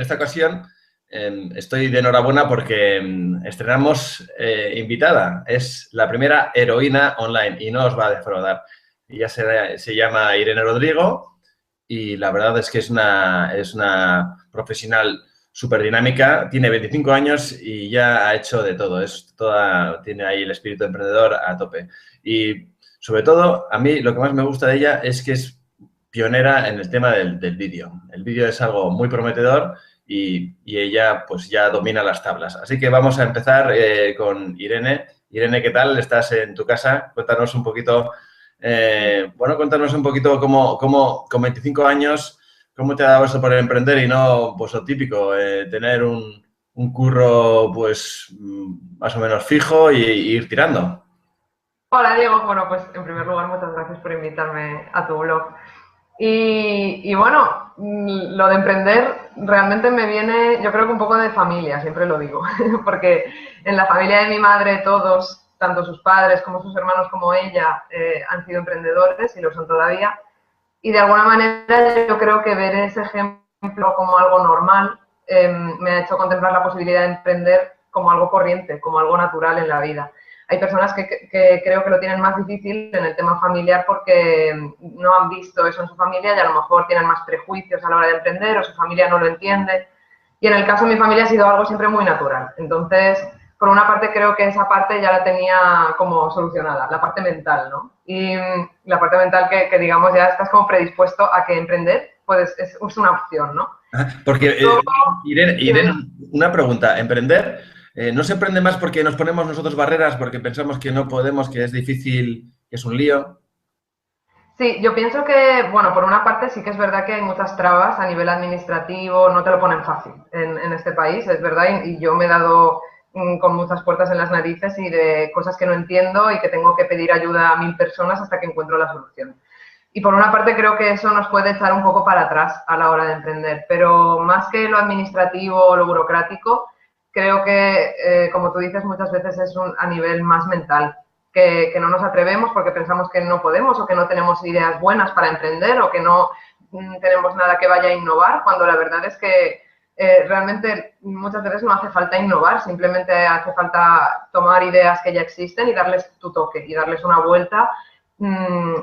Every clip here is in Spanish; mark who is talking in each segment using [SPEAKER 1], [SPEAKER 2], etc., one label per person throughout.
[SPEAKER 1] esta ocasión estoy de enhorabuena porque estrenamos invitada. Es la primera heroína online y no os va a defraudar. Ella se llama Irene Rodrigo y la verdad es que es una profesional súper dinámica. Tiene 25 años y ya ha hecho de todo. Tiene ahí el espíritu emprendedor a tope. Y sobre todo, a mí lo que más me gusta de ella es que es pionera en el tema del vídeo. El vídeo es algo muy prometedor y ella pues ya domina las tablas. Así que vamos a empezar con Irene. Irene, ¿qué tal? ¿Estás en tu casa? Cuéntanos un poquito, cuéntanos un poquito cómo con 25 años, cómo te ha dado eso por emprender y no, pues lo típico, tener un curro pues más o menos fijo y ir tirando.
[SPEAKER 2] Hola Diego, bueno, pues en primer lugar muchas gracias por invitarme a tu blog. Y bueno, lo de emprender realmente me viene, yo creo que un poco de familia, siempre lo digo, porque en la familia de mi madre todos, tanto sus padres como sus hermanos como ella, han sido emprendedores y lo son todavía. Y de alguna manera yo creo que ver ese ejemplo como algo normal me ha hecho contemplar la posibilidad de emprender como algo corriente, como algo natural en la vida. Hay personas que creo que lo tienen más difícil en el tema familiar porque no han visto eso en su familia y a lo mejor tienen más prejuicios a la hora de emprender o su familia no lo entiende. Y en el caso de mi familia ha sido algo siempre muy natural. Entonces, por una parte creo que esa parte ya la tenía como solucionada, la parte mental, ¿no? Y la parte mental que digamos ya estás como predispuesto a que emprender pues es una opción, ¿no?
[SPEAKER 1] Ajá, porque,
[SPEAKER 2] Luego,
[SPEAKER 1] Irene, una pregunta. Emprender, ¿no se emprende más porque nos ponemos nosotros barreras, porque pensamos que no podemos, que es difícil, que es un lío?
[SPEAKER 2] sí, yo pienso que, bueno, por una parte sí que es verdad que hay muchas trabas a nivel administrativo, no te lo ponen fácil en este país, es verdad, y yo me he dado con muchas puertas en las narices y de cosas que no entiendo y que tengo que pedir ayuda a 1000 personas hasta que encuentro la solución. Y por una parte creo que eso nos puede echar un poco para atrás a la hora de emprender, pero más que lo administrativo o lo burocrático, creo que, como tú dices, muchas veces es a nivel más mental, que no nos atrevemos porque pensamos que no podemos o que no tenemos ideas buenas para emprender o que no tenemos nada que vaya a innovar, cuando la verdad es que realmente muchas veces no hace falta innovar, simplemente hace falta tomar ideas que ya existen y darles tu toque y darles una vuelta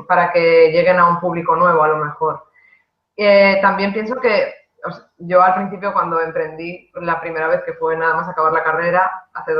[SPEAKER 2] para que lleguen a un público nuevo a lo mejor. También pienso que yo al principio cuando emprendí la primera vez que fue nada más acabar la carrera, hace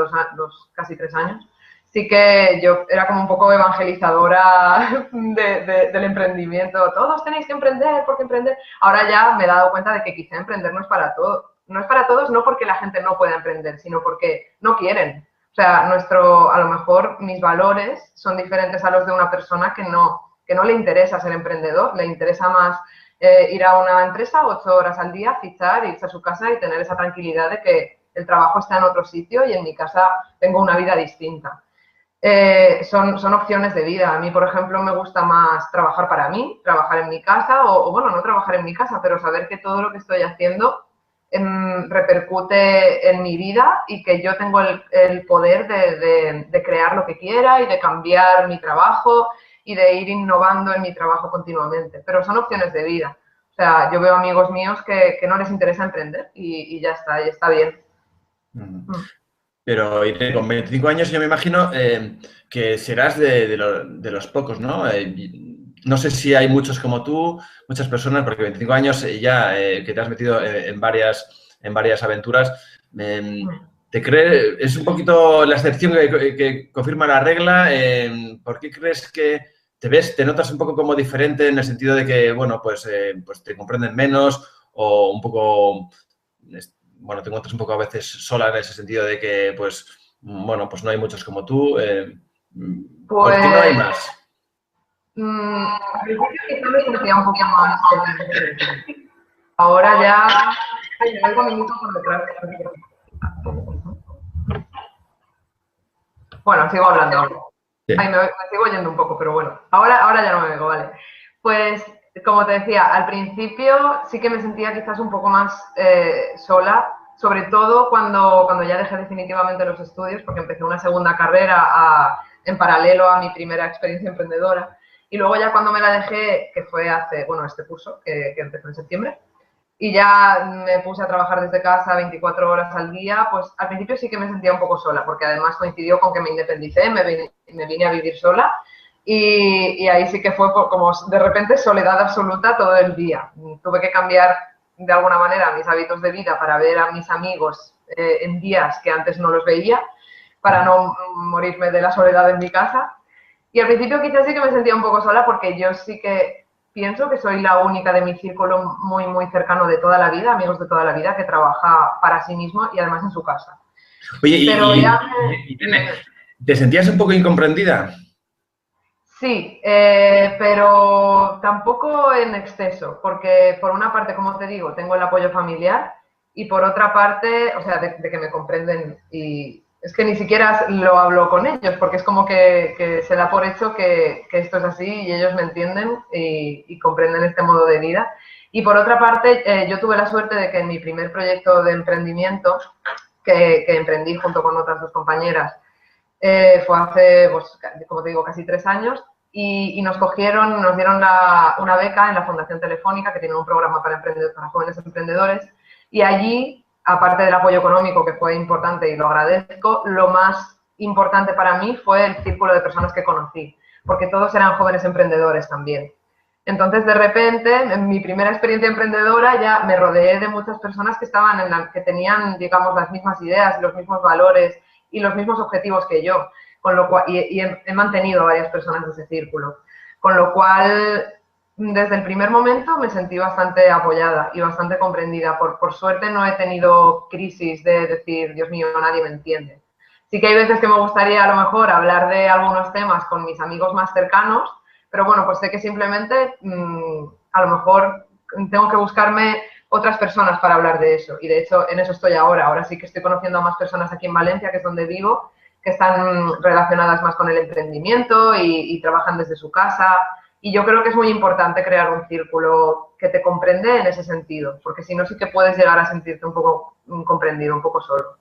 [SPEAKER 2] casi 3 años, sí que yo era como un poco evangelizadora del emprendimiento. Todos tenéis que emprender, porque emprender. Ahora ya me he dado cuenta de que quizá emprender no es para todos. No es para todos, no porque la gente no pueda emprender, sino porque no quieren. O sea, a lo mejor mis valores son diferentes a los de una persona que no le interesa ser emprendedor, le interesa más ir a una empresa 8 horas al día, fichar, irse a su casa y tener esa tranquilidad de que el trabajo está en otro sitio y en mi casa tengo una vida distinta. Son opciones de vida. A mí, por ejemplo, me gusta más trabajar para mí, trabajar en mi casa bueno, no trabajar en mi casa, pero saber que todo lo que estoy haciendo repercute en mi vida y que yo tengo el poder de crear lo que quiera y de cambiar mi trabajo y de ir innovando en mi trabajo continuamente. Pero son opciones de vida. O sea, yo veo amigos míos que no les interesa emprender y ya está, y está bien.
[SPEAKER 1] Mm. Pero Irene, con 25 años yo me imagino que serás de los pocos, ¿no? No sé si hay muchos como tú, muchas personas, porque 25 años ya que te has metido en varias aventuras. eh, ¿Te crees, es un poquito la excepción que confirma la regla? ¿Por qué crees que te notas un poco como diferente en el sentido de que, bueno, pues te comprenden menos o un poco bueno, te encuentras un poco a veces sola en ese sentido de que, pues, bueno, pues no hay muchos como tú. ¿Por qué no hay
[SPEAKER 2] Pues
[SPEAKER 1] más?
[SPEAKER 2] al principio quizá me sentía un poco más sola. Ahora ya... Ay, me oigo a mí mismo por detrás. Bueno, sigo hablando.
[SPEAKER 1] Sí.
[SPEAKER 2] Ay, me sigo oyendo un poco, pero bueno. Ahora ya no me oigo, vale. Pues, como te decía, al principio sí que me sentía quizás un poco más sola, sobre todo cuando ya dejé definitivamente los estudios, porque empecé una segunda carrera en paralelo a mi primera experiencia emprendedora. Y luego ya cuando me la dejé, que fue hace, bueno, este curso, que empezó en septiembre, y ya me puse a trabajar desde casa 24 horas al día, pues al principio sí que me sentía un poco sola, porque además coincidió con que me independicé, me vine a vivir sola y ahí sí que fue como de repente soledad absoluta todo el día. Tuve que cambiar de alguna manera mis hábitos de vida para ver a mis amigos en días que antes no los veía, para no morirme de la soledad en mi casa. Y al principio quizás sí que me sentía un poco sola porque yo sí que pienso que soy la única de mi círculo muy, muy cercano de toda la vida, amigos de toda la vida, que trabaja para sí mismo y además en su casa.
[SPEAKER 1] Oye,
[SPEAKER 2] Pero ya
[SPEAKER 1] ¿te sentías un poco incomprendida?
[SPEAKER 2] Sí, pero tampoco en exceso, porque por una parte, como te digo, tengo el apoyo familiar y por otra parte, o sea, de que me comprenden y es que ni siquiera lo hablo con ellos, porque es como que se da por hecho que esto es así y ellos me entienden y comprenden este modo de vida. Y por otra parte, yo tuve la suerte de que en mi primer proyecto de emprendimiento, que emprendí junto con otras dos compañeras, fue hace, pues, como te digo, casi 3 años y nos cogieron, nos dieron una beca en la Fundación Telefónica, que tiene un programa para jóvenes emprendedores, y allí, aparte del apoyo económico, que fue importante y lo agradezco, lo más importante para mí fue el círculo de personas que conocí, porque todos eran jóvenes emprendedores también. Entonces, de repente, en mi primera experiencia emprendedora ya me rodeé de muchas personas que que tenían, digamos, las mismas ideas, los mismos valores y los mismos objetivos que yo, con lo cual, y he mantenido a varias personas de ese círculo. Con lo cual, desde el primer momento me sentí bastante apoyada y bastante comprendida. Por suerte no he tenido crisis de decir, Dios mío, nadie me entiende. Sí que hay veces que me gustaría a lo mejor hablar de algunos temas con mis amigos más cercanos, pero bueno, pues sé que simplemente a lo mejor tengo que buscarme otras personas para hablar de eso. Y de hecho, en eso estoy ahora. Ahora sí que estoy conociendo a más personas aquí en Valencia, que es donde vivo, que están relacionadas más con el emprendimiento y trabajan desde su casa. Y yo creo que es muy importante crear un círculo que te comprende en ese sentido, porque si no sí que puedes llegar a sentirte un poco incomprendido, un poco solo.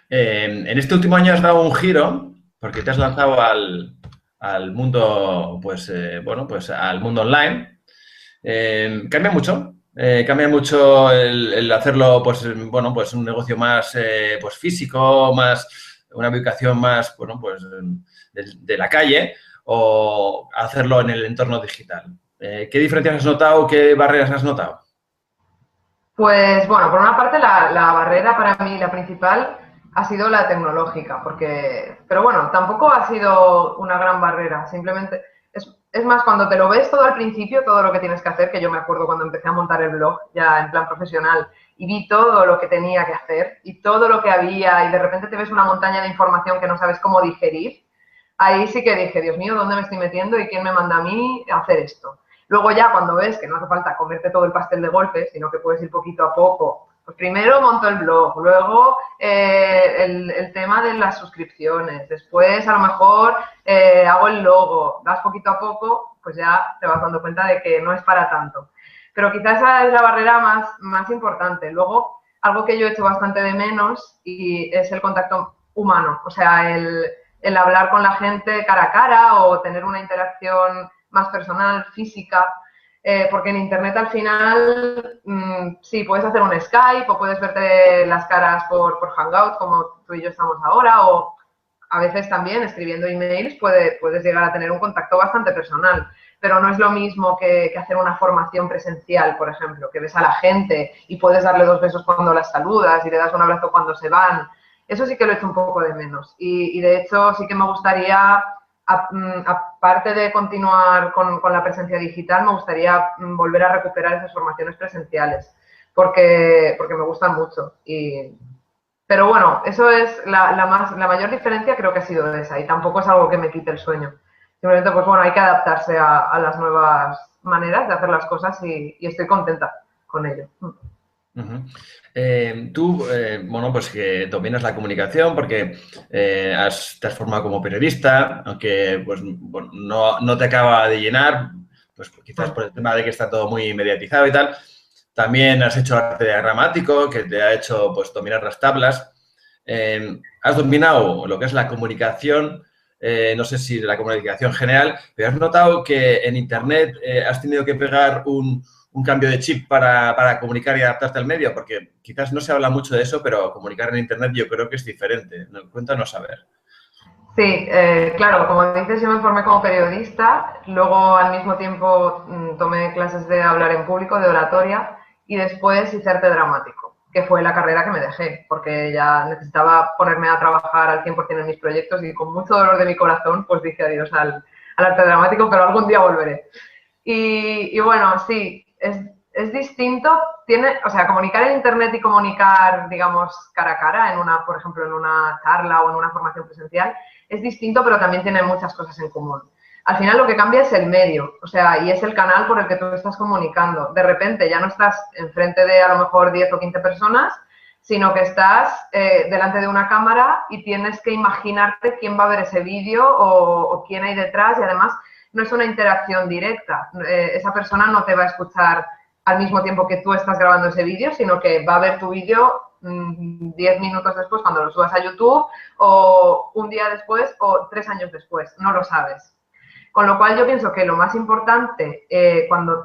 [SPEAKER 1] En este último año has dado un giro porque te has lanzado al mundo, pues, bueno, pues al mundo online. Cambia mucho el hacerlo, pues, bueno, pues un negocio más, pues físico, más, una ubicación más, bueno, pues de la calle o hacerlo en el entorno digital. ¿Qué diferencias has notado? ¿Qué barreras has notado?
[SPEAKER 2] Pues bueno, por una parte la barrera para mí, la principal, ha sido la tecnológica, pero bueno, tampoco ha sido una gran barrera, simplemente es más cuando te lo ves todo al principio, todo lo que tienes que hacer, que yo me acuerdo cuando empecé a montar el blog ya en plan profesional y vi todo lo que tenía que hacer y todo lo que había y de repente te ves una montaña de información que no sabes cómo digerir, ahí sí que dije, Dios mío, ¿dónde me estoy metiendo y quién me manda a mí a hacer esto? Luego ya cuando ves que no hace falta comerte todo el pastel de golpe, sino que puedes ir poquito a poco, pues primero monto el blog, luego el tema de las suscripciones, después a lo mejor hago el logo, vas poquito a poco, pues ya te vas dando cuenta de que no es para tanto. Pero quizás esa es la barrera más importante. Luego, algo que yo he hecho bastante de menos y es el contacto humano, o sea, el hablar con la gente cara a cara o tener una interacción más personal, física, porque en Internet al final sí, puedes hacer un Skype o puedes verte las caras por Hangout, como tú y yo estamos ahora, o a veces también escribiendo emails puedes llegar a tener un contacto bastante personal, pero no es lo mismo que hacer una formación presencial, por ejemplo, que ves a la gente y puedes darle 2 besos cuando las saludas y le das un abrazo cuando se van. Eso sí que lo he hecho un poco de menos y de hecho sí que me gustaría, aparte de continuar con la presencia digital, me gustaría volver a recuperar esas formaciones presenciales porque me gustan mucho. Pero bueno, eso es la mayor diferencia, creo que ha sido esa y tampoco es algo que me quite el sueño. Simplemente, pues bueno, hay que adaptarse a las nuevas maneras de hacer las cosas y estoy contenta con ello.
[SPEAKER 1] Uh-huh. Tú, bueno, pues que dominas la comunicación porque te has formado como periodista, aunque pues, bueno, no te acaba de llenar, pues quizás por el tema de que está todo muy mediatizado y tal. También has hecho arte dramático, que te ha hecho pues dominar las tablas. Has dominado lo que es la comunicación, no sé si la comunicación general, pero has notado que en Internet has tenido que pegar un cambio de chip para comunicar y adaptarte al medio? Porque quizás no se habla mucho de eso, pero comunicar en Internet yo creo que es diferente. Cuéntanos a ver.
[SPEAKER 2] Sí, claro, como dices, yo me formé como periodista, luego al mismo tiempo tomé clases de hablar en público, de oratoria, y después hice arte dramático, que fue la carrera que me dejé, porque ya necesitaba ponerme a trabajar al 100% en mis proyectos y con mucho dolor de mi corazón, pues dije adiós al arte dramático, pero algún día volveré. Y bueno, sí, es distinto, o sea, comunicar en Internet y comunicar, digamos, cara a cara, por ejemplo, en una charla o en una formación presencial, es distinto, pero también tiene muchas cosas en común. Al final lo que cambia es el medio, o sea, y es el canal por el que tú estás comunicando. De repente ya no estás enfrente de a lo mejor 10 o 15 personas, sino que estás delante de una cámara y tienes que imaginarte quién va a ver ese vídeo o quién hay detrás, y además no es una interacción directa. Esa persona no te va a escuchar al mismo tiempo que tú estás grabando ese vídeo, sino que va a ver tu vídeo 10 minutos después cuando lo subas a YouTube, o un día después, o 3 años después. No lo sabes. Con lo cual yo pienso que lo más importante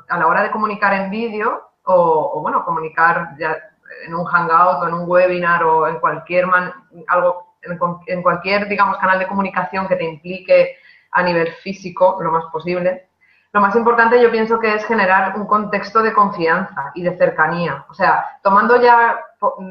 [SPEAKER 2] a la hora de comunicar en vídeo, o bueno, comunicar ya en un hangout o en un webinar o en en cualquier, digamos, canal de comunicación que te implique a nivel físico, lo más posible. Lo más importante yo pienso que es generar un contexto de confianza y de cercanía. O sea,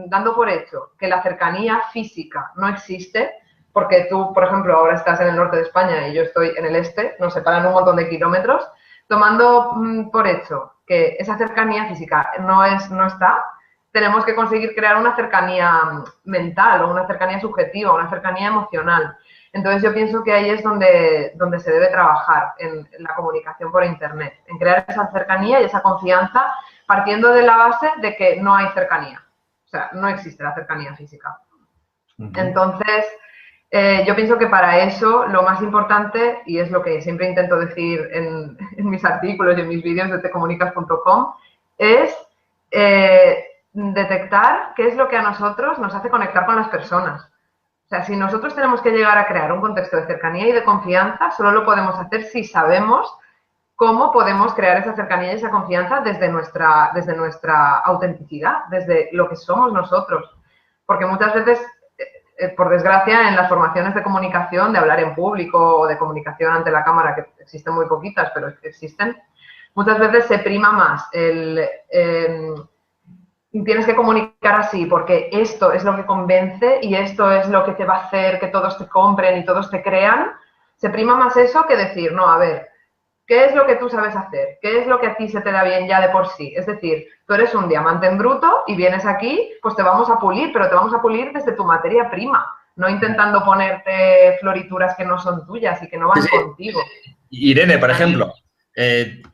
[SPEAKER 2] dando por hecho que la cercanía física no existe, porque tú, por ejemplo, ahora estás en el norte de España y yo estoy en el este, nos separan un montón de kilómetros, tomando por hecho que esa cercanía física no está, tenemos que conseguir crear una cercanía mental o una cercanía subjetiva, una cercanía emocional. Entonces yo pienso que ahí es donde se debe trabajar en la comunicación por Internet, en crear esa cercanía y esa confianza partiendo de la base de que no hay cercanía. O sea, no existe la cercanía física. Entonces, yo pienso que para eso lo más importante, y es lo que siempre intento decir en mis artículos y en mis vídeos de tecomunicas.com, es detectar qué es lo que a nosotros nos hace conectar con las personas. O sea, si nosotros tenemos que llegar a crear un contexto de cercanía y de confianza, solo lo podemos hacer si sabemos cómo podemos crear esa cercanía y esa confianza desde nuestra autenticidad, desde lo que somos nosotros. Porque muchas veces, por desgracia, en las formaciones de comunicación, de hablar en público o de comunicación ante la cámara, que existen muy poquitas, pero existen, muchas veces se prima más tienes que comunicar así porque esto es lo que convence y esto es lo que te va a hacer que todos te compren y todos te crean. Se prima más eso que decir, no, a ver, ¿qué es lo que tú sabes hacer? ¿Qué es lo que a ti se te da bien ya de por sí? Es decir, tú eres un diamante en bruto y vienes aquí, pues te vamos a pulir, pero te vamos a pulir desde tu materia prima, no intentando ponerte florituras que no son tuyas y que no van contigo.
[SPEAKER 1] Irene, por ejemplo,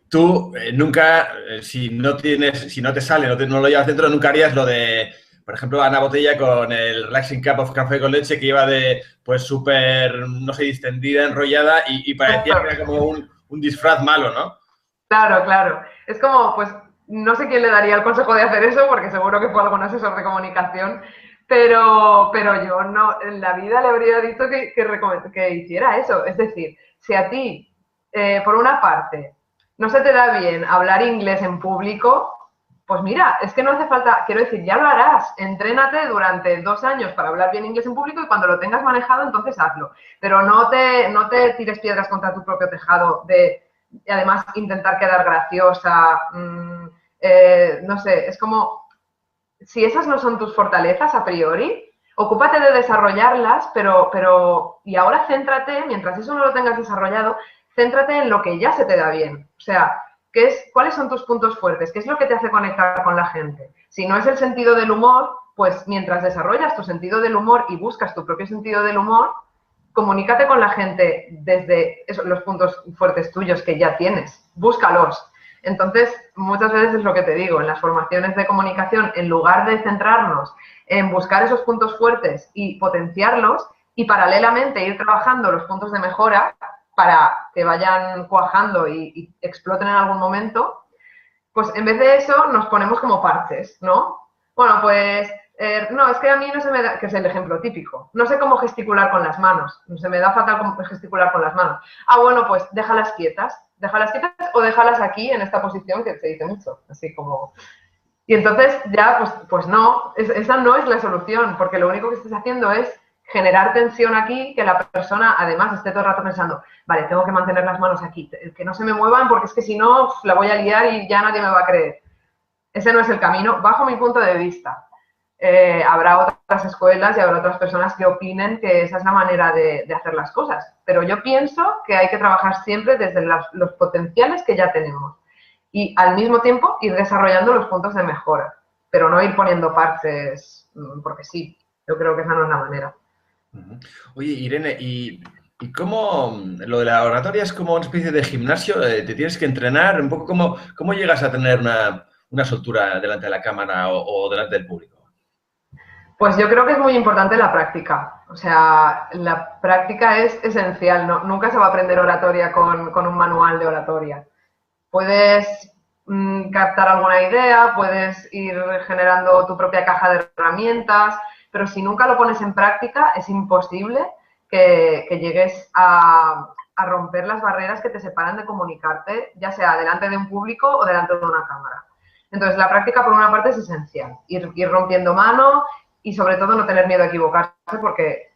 [SPEAKER 1] tú nunca, si no te sale, no lo llevas dentro, nunca harías lo de, por ejemplo, Ana Botella con el Relaxing Cup of Café con Leche, que iba de, pues, súper, no sé, distendida, enrollada, y parecía que era como un disfraz malo, ¿no?
[SPEAKER 2] Claro, claro. Es como, pues, no sé quién le daría el consejo de hacer eso, porque seguro que fue algún asesor de comunicación, pero yo no, en la vida le habría dicho que hiciera eso. Es decir, si a ti, por una parte, no se te da bien hablar inglés en público, pues mira, es que no hace falta, quiero decir, ya lo harás, entrénate durante 2 años para hablar bien inglés en público y cuando lo tengas manejado, entonces hazlo. Pero no te tires piedras contra tu propio tejado y además intentar quedar graciosa, no sé, es como, si esas no son tus fortalezas a priori, ocúpate de desarrollarlas, y ahora céntrate, mientras eso no lo tengas desarrollado, céntrate en lo que ya se te da bien. O sea, ¿cuáles son tus puntos fuertes? ¿Qué es lo que te hace conectar con la gente? Si no es el sentido del humor, pues mientras desarrollas tu sentido del humor y buscas tu propio sentido del humor, comunícate con la gente desde los puntos fuertes tuyos que ya tienes. Búscalos. Entonces, muchas veces es lo que te digo, en las formaciones de comunicación, en lugar de centrarnos en buscar esos puntos fuertes y potenciarlos, y paralelamente ir trabajando los puntos de mejora para que vayan cuajando y exploten en algún momento, pues en vez de eso nos ponemos como parches, ¿no? Bueno, pues no, es que a mí no se me da, que es el ejemplo típico, no sé cómo gesticular con las manos, se me da fatal cómo gesticular con las manos. Ah, bueno, pues déjalas quietas. déjalas quietas o déjalas aquí en esta posición que se dice mucho, así como... Y entonces ya, pues no, esa no es la solución, porque lo único que estás haciendo es generar tensión aquí, que la persona además esté todo el rato pensando, vale, tengo que mantener las manos aquí, que no se me muevan porque es que si no la voy a liar y ya nadie me va a creer. Ese no es el camino, bajo mi punto de vista. Habrá otras escuelas y habrá otras personas que opinen que esa es la manera de hacer las cosas, pero yo pienso que hay que trabajar siempre desde los potenciales que ya tenemos y al mismo tiempo ir desarrollando los puntos de mejora, pero no ir poniendo parches porque sí. Yo creo que esa no es la manera.
[SPEAKER 1] Oye, Irene, ¿y cómo lo de la oratoria es como una especie de gimnasio? ¿Te tienes que entrenar? Un poco ¿cómo llegas a tener una soltura delante de la cámara o delante del público?
[SPEAKER 2] Pues yo creo que es muy importante la práctica. O sea, la práctica es esencial. ¿No? Nunca se va a aprender oratoria con un manual de oratoria. Puedes captar alguna idea, puedes ir generando tu propia caja de herramientas, pero si nunca lo pones en práctica es imposible que llegues a romper las barreras que te separan de comunicarte, ya sea delante de un público o delante de una cámara. Entonces, la práctica, por una parte, es esencial. Ir rompiendo mano y, sobre todo, no tener miedo a equivocarse porque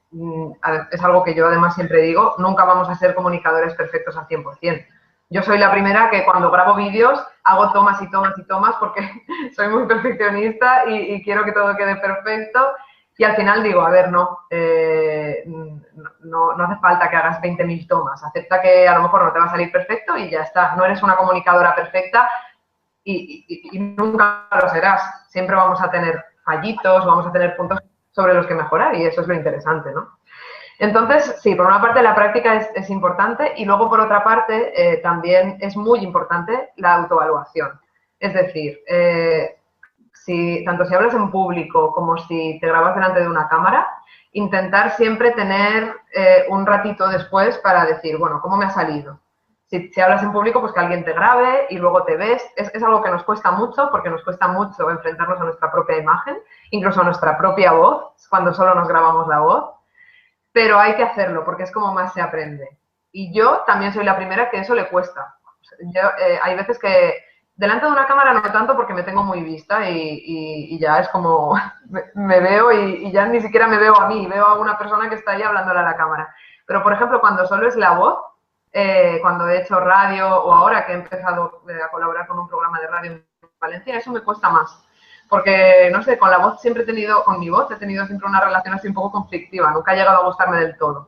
[SPEAKER 2] es algo que yo, además, siempre digo, nunca vamos a ser comunicadores perfectos al 100%. Yo soy la primera que cuando grabo vídeos hago tomas y tomas y tomas porque soy muy perfeccionista y quiero que todo quede perfecto. Y al final digo, a ver, no hace falta que hagas 20.000 tomas. Acepta que a lo mejor no te va a salir perfecto y ya está. No eres una comunicadora perfecta y nunca lo serás. Siempre vamos a tener fallitos, vamos a tener puntos sobre los que mejorar y eso es lo interesante, ¿no? Entonces, sí, por una parte la práctica es importante y luego por otra parte también es muy importante la autoevaluación. Es decir, tanto si hablas en público como si te grabas delante de una cámara, intentar siempre tener un ratito después para decir, bueno, ¿cómo me ha salido? Si hablas en público, pues que alguien te grabe y luego te ves. Es algo que nos cuesta mucho porque nos cuesta mucho enfrentarnos a nuestra propia imagen, incluso a nuestra propia voz, cuando solo nos grabamos la voz. Pero hay que hacerlo porque es como más se aprende. Y yo también soy la primera que eso le cuesta. Hay veces que delante de una cámara no tanto porque me tengo muy vista y ya es como me veo y ya ni siquiera me veo a mí, veo a una persona que está ahí hablándole a la cámara. Pero, por ejemplo, cuando solo es la voz, cuando he hecho radio o ahora que he empezado a colaborar con un programa de radio en Valencia, eso me cuesta más. Porque, no sé, con la voz siempre he tenido, con mi voz he tenido siempre una relación así un poco conflictiva, nunca ha llegado a gustarme del todo.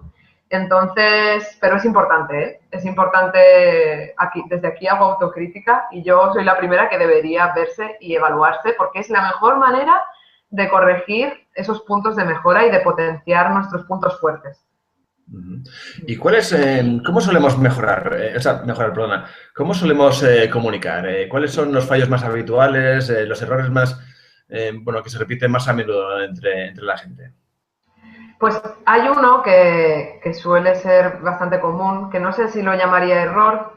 [SPEAKER 2] Entonces, pero es importante, ¿eh? Es importante, desde aquí hago autocrítica y yo soy la primera que debería verse y evaluarse porque es la mejor manera de corregir esos puntos de mejora y de potenciar nuestros puntos fuertes.
[SPEAKER 1] ¿Y cómo solemos mejorar, perdona, cómo solemos comunicar? ¿Cuáles son los fallos más habituales, los errores más, que se repiten más a menudo entre la gente?
[SPEAKER 2] Pues hay uno que suele ser bastante común, que no sé si lo llamaría error,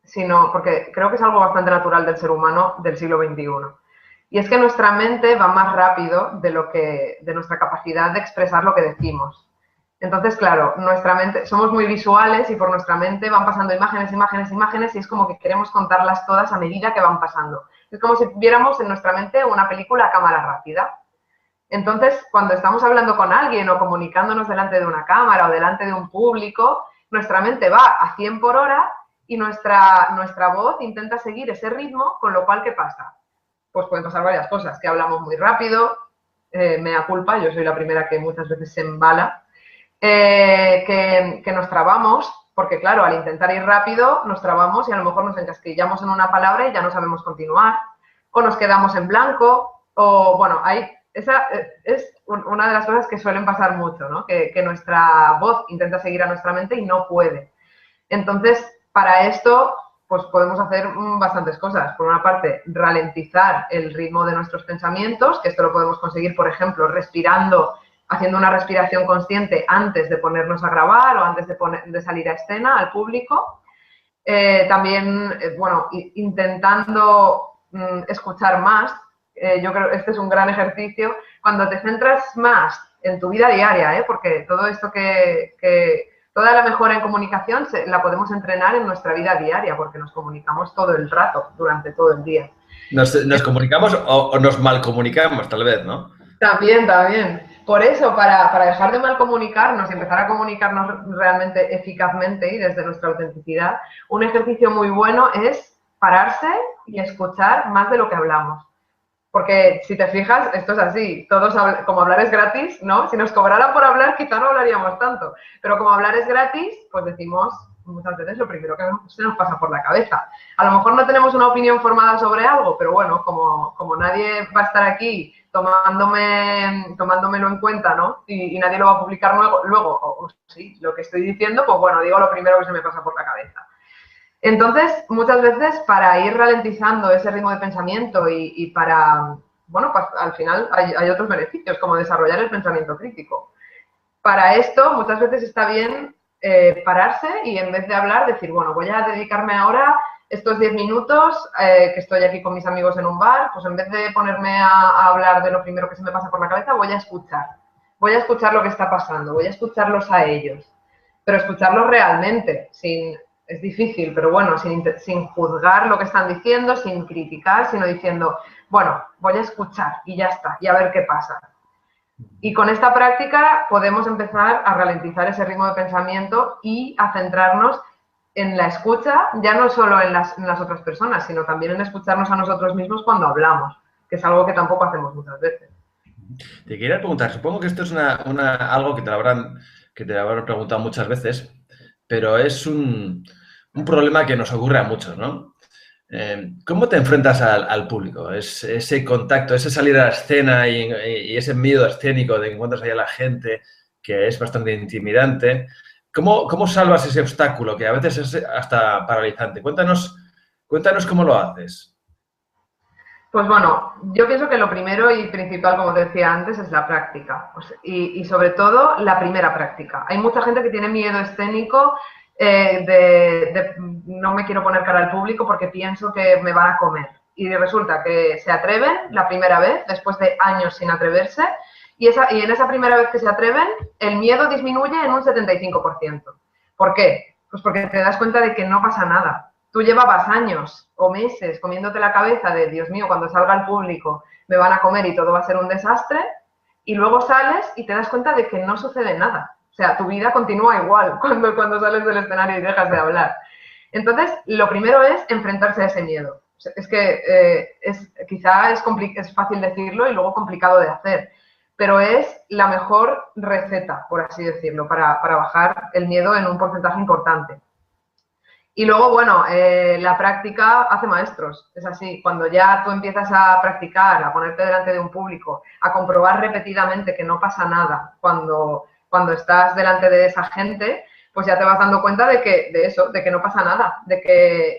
[SPEAKER 2] sino porque creo que es algo bastante natural del ser humano del siglo XXI. Y es que nuestra mente va más rápido de nuestra capacidad de expresar lo que decimos. Entonces, claro, nuestra mente, somos muy visuales y por nuestra mente van pasando imágenes, imágenes, imágenes y es como que queremos contarlas todas a medida que van pasando. Es como si viéramos en nuestra mente una película a cámara rápida. Entonces, cuando estamos hablando con alguien o comunicándonos delante de una cámara o delante de un público, nuestra mente va a 100 por hora y nuestra voz intenta seguir ese ritmo, con lo cual, ¿qué pasa? Pues pueden pasar varias cosas, que hablamos muy rápido, mea culpa, yo soy la primera que muchas veces se embala, que nos trabamos, porque claro, al intentar ir rápido nos trabamos y a lo mejor nos encasquillamos en una palabra y ya no sabemos continuar, o nos quedamos en blanco, o bueno, esa es una de las cosas que suelen pasar mucho, ¿no? Que nuestra voz intenta seguir a nuestra mente y no puede. Entonces, para esto, pues podemos hacer bastantes cosas. Por una parte, ralentizar el ritmo de nuestros pensamientos, que esto lo podemos conseguir, por ejemplo, respirando, haciendo una respiración consciente antes de ponernos a grabar o antes de salir a escena al público. También, intentando escuchar más. Yo creo que este es un gran ejercicio. Cuando te centras más en tu vida diaria, porque todo esto que Toda la mejora en comunicación la podemos entrenar en nuestra vida diaria porque nos comunicamos todo el rato, durante todo el día.
[SPEAKER 1] Nos comunicamos o nos mal comunicamos, tal vez, ¿no?
[SPEAKER 2] También, también. Por eso, para dejar de mal comunicarnos y empezar a comunicarnos realmente eficazmente y desde nuestra autenticidad, un ejercicio muy bueno es pararse y escuchar más de lo que hablamos. Porque si te fijas, esto es así, como hablar es gratis, ¿no? Si nos cobraran por hablar, quizá no hablaríamos tanto. Pero como hablar es gratis, pues decimos muchas veces lo primero que se nos pasa por la cabeza. A lo mejor no tenemos una opinión formada sobre algo, pero bueno, como nadie va a estar aquí tomándomelo en cuenta, ¿no? Y nadie lo va a publicar luego o sí, lo que estoy diciendo, pues bueno, digo lo primero que se me pasa por la cabeza. Entonces, muchas veces para ir ralentizando ese ritmo de pensamiento y para, bueno, pues al final hay otros beneficios, como desarrollar el pensamiento crítico. Para esto, muchas veces está bien pararse y en vez de hablar, decir, bueno, voy a dedicarme ahora estos 10 minutos que estoy aquí con mis amigos en un bar, pues en vez de ponerme a hablar de lo primero que se me pasa por la cabeza, voy a escuchar. Voy a escuchar lo que está pasando, voy a escucharlos a ellos, pero escucharlos realmente, es difícil, pero bueno, sin juzgar lo que están diciendo, sin criticar, sino diciendo, bueno, voy a escuchar y ya está, y a ver qué pasa. Y con esta práctica podemos empezar a ralentizar ese ritmo de pensamiento y a centrarnos en la escucha, ya no solo en las otras personas, sino también en escucharnos a nosotros mismos cuando hablamos, que es algo que tampoco hacemos muchas veces.
[SPEAKER 1] Te quería preguntar, supongo que esto es algo que te habrán preguntado muchas veces, pero es un problema que nos ocurre a muchos, ¿no? ¿Cómo te enfrentas al público? Ese contacto, ese salir a la escena y ese miedo escénico de que encuentras ahí a la gente, que es bastante intimidante. ¿Cómo salvas ese obstáculo que a veces es hasta paralizante? Cuéntanos cómo lo haces.
[SPEAKER 2] Pues bueno, yo pienso que lo primero y principal, como te decía antes, es la práctica. Y sobre todo, la primera práctica. Hay mucha gente que tiene miedo escénico no me quiero poner cara al público porque pienso que me van a comer. Y resulta que se atreven la primera vez, después de años sin atreverse, y en esa primera vez que se atreven, el miedo disminuye en un 75%. ¿Por qué? Pues porque te das cuenta de que no pasa nada. Tú llevabas años o meses comiéndote la cabeza de, Dios mío, cuando salga al público me van a comer y todo va a ser un desastre, y luego sales y te das cuenta de que no sucede nada. O sea, tu vida continúa igual cuando sales del escenario y dejas de hablar. Entonces, lo primero es enfrentarse a ese miedo. Es que quizá es fácil decirlo y luego complicado de hacer, pero es la mejor receta, por así decirlo, para bajar el miedo en un porcentaje importante. Y luego, bueno, la práctica hace maestros, es así. Cuando ya tú empiezas a practicar, a ponerte delante de un público, a comprobar repetidamente que no pasa nada cuando estás delante de esa gente, pues ya te vas dando cuenta de que no pasa nada,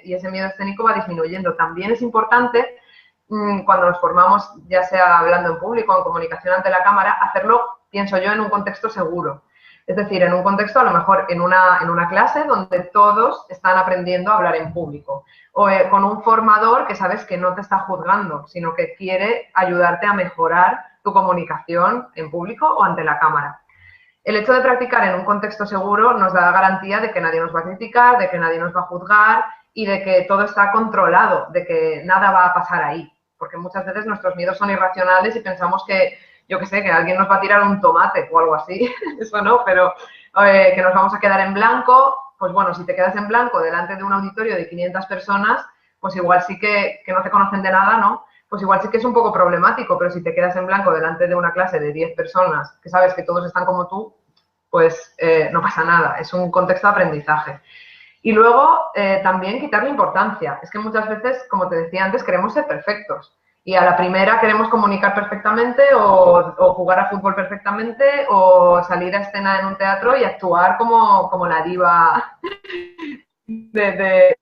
[SPEAKER 2] y ese miedo escénico va disminuyendo. También es importante, cuando nos formamos, ya sea hablando en público o en comunicación ante la cámara, hacerlo, pienso yo, en un contexto seguro. Es decir, en un contexto, a lo mejor en una clase donde todos están aprendiendo a hablar en público. O con un formador que sabes que no te está juzgando, sino que quiere ayudarte a mejorar tu comunicación en público o ante la cámara. El hecho de practicar en un contexto seguro nos da garantía de que nadie nos va a criticar, de que nadie nos va a juzgar y de que todo está controlado, de que nada va a pasar ahí. Porque muchas veces nuestros miedos son irracionales y pensamos que, yo qué sé, que alguien nos va a tirar un tomate o algo así, eso no, pero que nos vamos a quedar en blanco. Pues bueno, si te quedas en blanco delante de un auditorio de 500 personas, pues igual sí que no te conocen de nada, ¿no? Pues igual sí que es un poco problemático, pero si te quedas en blanco delante de una clase de 10 personas, que sabes que todos están como tú, pues no pasa nada, es un contexto de aprendizaje. Y luego también quitarle importancia. Es que muchas veces, como te decía antes, queremos ser perfectos. Y a la primera queremos comunicar perfectamente o jugar a fútbol perfectamente o salir a escena en un teatro y actuar como la diva de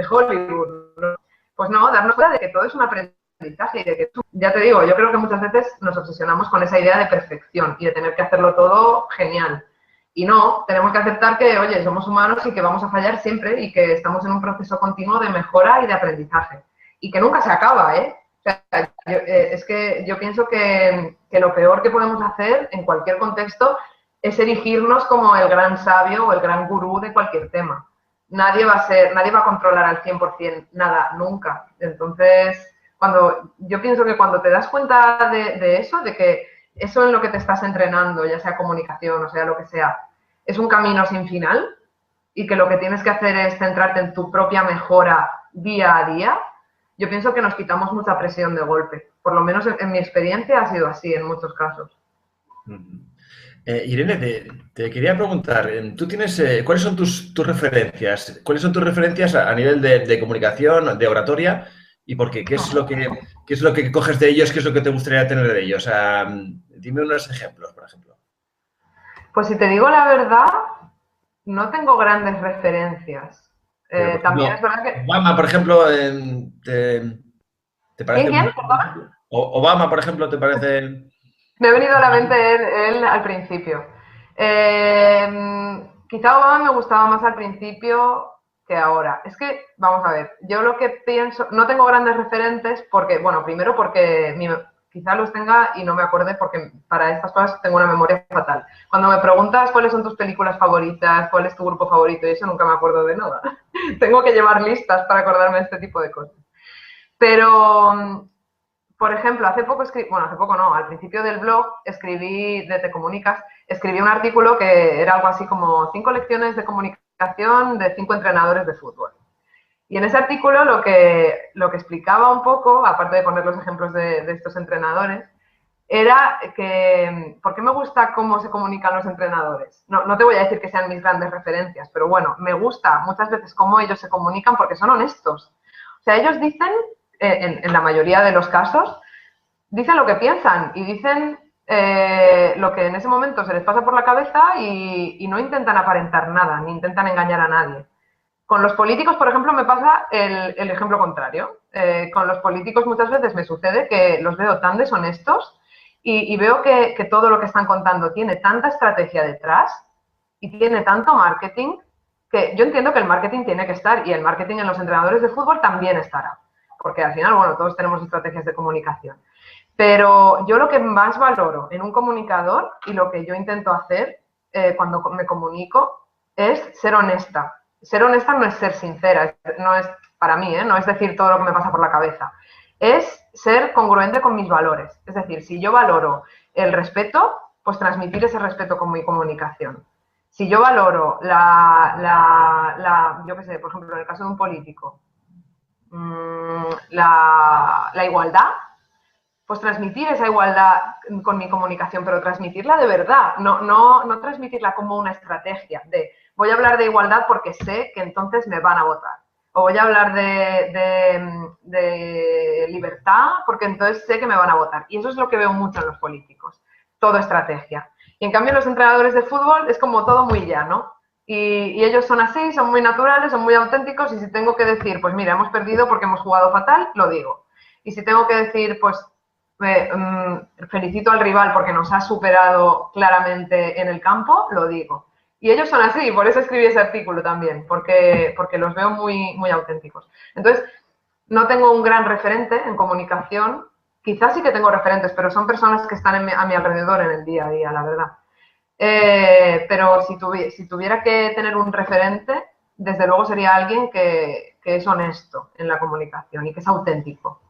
[SPEAKER 2] Hollywood, ¿no? Pues no, darnos cuenta de que todo es un aprendizaje y de que tú, ya te digo, yo creo que muchas veces nos obsesionamos con esa idea de perfección y de tener que hacerlo todo genial. Y no, tenemos que aceptar que, oye, somos humanos y que vamos a fallar siempre y que estamos en un proceso continuo de mejora y de aprendizaje. Y que nunca se acaba, ¿eh? O sea, es que yo pienso que lo peor que podemos hacer en cualquier contexto es erigirnos como el gran sabio o el gran gurú de cualquier tema. Nadie va a controlar al 100% nada, nunca. Entonces, yo pienso que cuando te das cuenta de eso, de que eso en lo que te estás entrenando, ya sea comunicación o sea lo que sea, es un camino sin final y que lo que tienes que hacer es centrarte en tu propia mejora día a día, yo pienso que nos quitamos mucha presión de golpe. Por lo menos en mi experiencia ha sido así en muchos casos.
[SPEAKER 1] Irene, te quería preguntar, ¿tú tienes, cuáles son tus referencias? ¿Cuáles son tus referencias a nivel de comunicación, de oratoria? ¿Y por qué? ¿Qué es lo que coges de ellos? ¿Qué es lo que te gustaría tener de ellos? Dime unos ejemplos, por ejemplo.
[SPEAKER 2] Pues si te digo la verdad, no tengo grandes referencias.
[SPEAKER 1] Pero, por
[SPEAKER 2] También
[SPEAKER 1] ejemplo,
[SPEAKER 2] es verdad que...
[SPEAKER 1] Obama, por ejemplo, ¿te parece
[SPEAKER 2] ¿Quién?
[SPEAKER 1] un
[SPEAKER 2] ¿Quién?
[SPEAKER 1] buen ejemplo? Obama, por ejemplo, ¿te parece...?
[SPEAKER 2] Me ha venido a la mente él al principio. Quizá Obama me gustaba más al principio que ahora. Es que, vamos a ver, yo lo que pienso, no tengo grandes referentes porque, bueno, primero porque quizá los tenga y no me acuerde porque para estas cosas tengo una memoria fatal. Cuando me preguntas cuáles son tus películas favoritas, cuál es tu grupo favorito y eso, nunca me acuerdo de nada. Tengo que llevar listas para acordarme de este tipo de cosas. Pero por ejemplo, hace poco no, al principio del blog escribí, de Te Comunicas, escribí un artículo que era algo así como 5 lecciones de comunicación de 5 entrenadores de fútbol. Y en ese artículo lo que explicaba un poco, aparte de poner los ejemplos de estos entrenadores, era que, ¿por qué me gusta cómo se comunican los entrenadores? No te voy a decir que sean mis grandes referencias, pero bueno, me gusta muchas veces cómo ellos se comunican porque son honestos. O sea, ellos dicen, en la mayoría de los casos, dicen lo que piensan y dicen lo que en ese momento se les pasa por la cabeza y no intentan aparentar nada, ni intentan engañar a nadie. Con los políticos, por ejemplo, me pasa el ejemplo contrario. Con los políticos muchas veces me sucede que los veo tan deshonestos y veo que todo lo que están contando tiene tanta estrategia detrás y tiene tanto marketing que yo entiendo que el marketing tiene que estar y el marketing en los entrenadores de fútbol también estará. Porque al final, bueno, todos tenemos estrategias de comunicación. Pero yo lo que más valoro en un comunicador y lo que yo intento hacer cuando me comunico es ser honesta. Ser honesta no es ser sincera, no es para mí, no es decir todo lo que me pasa por la cabeza. Es ser congruente con mis valores. Es decir, si yo valoro el respeto, pues transmitir ese respeto con mi comunicación. Si yo valoro yo qué sé, por ejemplo, en el caso de un político, la igualdad, pues transmitir esa igualdad con mi comunicación, pero transmitirla de verdad, no transmitirla como una estrategia de voy a hablar de igualdad porque sé que entonces me van a votar. O voy a hablar de libertad porque entonces sé que me van a votar. Y eso es lo que veo mucho en los políticos. Todo estrategia. Y en cambio los entrenadores de fútbol es como todo muy llano. Y ellos son así, son muy naturales, son muy auténticos. Y si tengo que decir, pues mira, hemos perdido porque hemos jugado fatal, lo digo. Y si tengo que decir, pues felicito al rival porque nos ha superado claramente en el campo, lo digo. Y ellos son así, por eso escribí ese artículo también, porque los veo muy, muy auténticos. Entonces, no tengo un gran referente en comunicación, quizás sí que tengo referentes, pero son personas que están a mi alrededor en el día a día, la verdad. Pero si tuviera que tener un referente, desde luego sería alguien que es honesto en la comunicación y que es auténtico.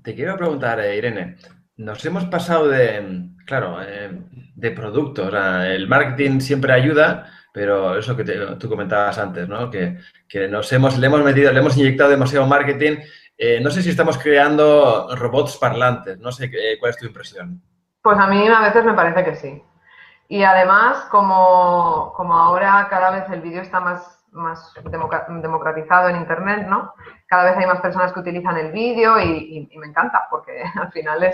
[SPEAKER 1] Te quiero preguntar, Irene, nos hemos pasado de productos. El marketing siempre ayuda, pero eso que tú comentabas antes, ¿no? Que le hemos inyectado demasiado marketing. No sé si estamos creando robots parlantes. No sé cuál es tu impresión.
[SPEAKER 2] Pues a mí a veces me parece que sí. Y además, como ahora cada vez el vídeo está más democratizado en Internet, ¿no? Cada vez hay más personas que utilizan el vídeo y me encanta porque al final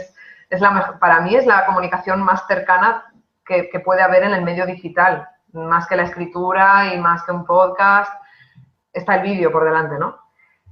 [SPEAKER 2] para mí es la comunicación más cercana que puede haber en el medio digital, más que la escritura y más que un podcast, está el vídeo por delante, ¿no?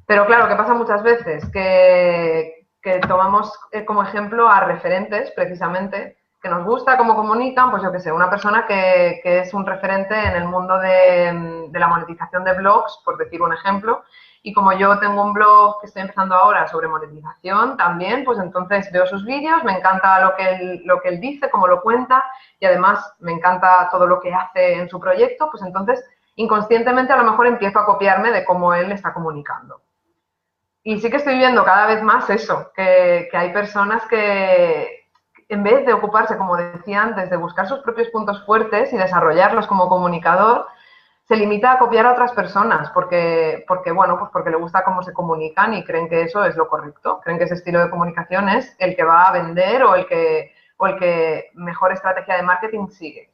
[SPEAKER 2] Pero claro, ¿qué pasa muchas veces? Que tomamos como ejemplo a referentes, precisamente, que nos gusta cómo comunican, pues yo qué sé, una persona que es un referente en el mundo de la monetización de blogs, por decir un ejemplo, y como yo tengo un blog que estoy empezando ahora sobre monetización también, pues entonces veo sus vídeos, me encanta lo que él dice, cómo lo cuenta, y además me encanta todo lo que hace en su proyecto, pues entonces inconscientemente a lo mejor empiezo a copiarme de cómo él está comunicando. Y sí que estoy viendo cada vez más eso, que hay personas que en vez de ocuparse, como decía antes, de buscar sus propios puntos fuertes y desarrollarlos como comunicador, se limita a copiar a otras personas bueno, pues porque le gusta cómo se comunican y creen que eso es lo correcto. Creen que ese estilo de comunicación es el que va a vender o el que mejor estrategia de marketing sigue.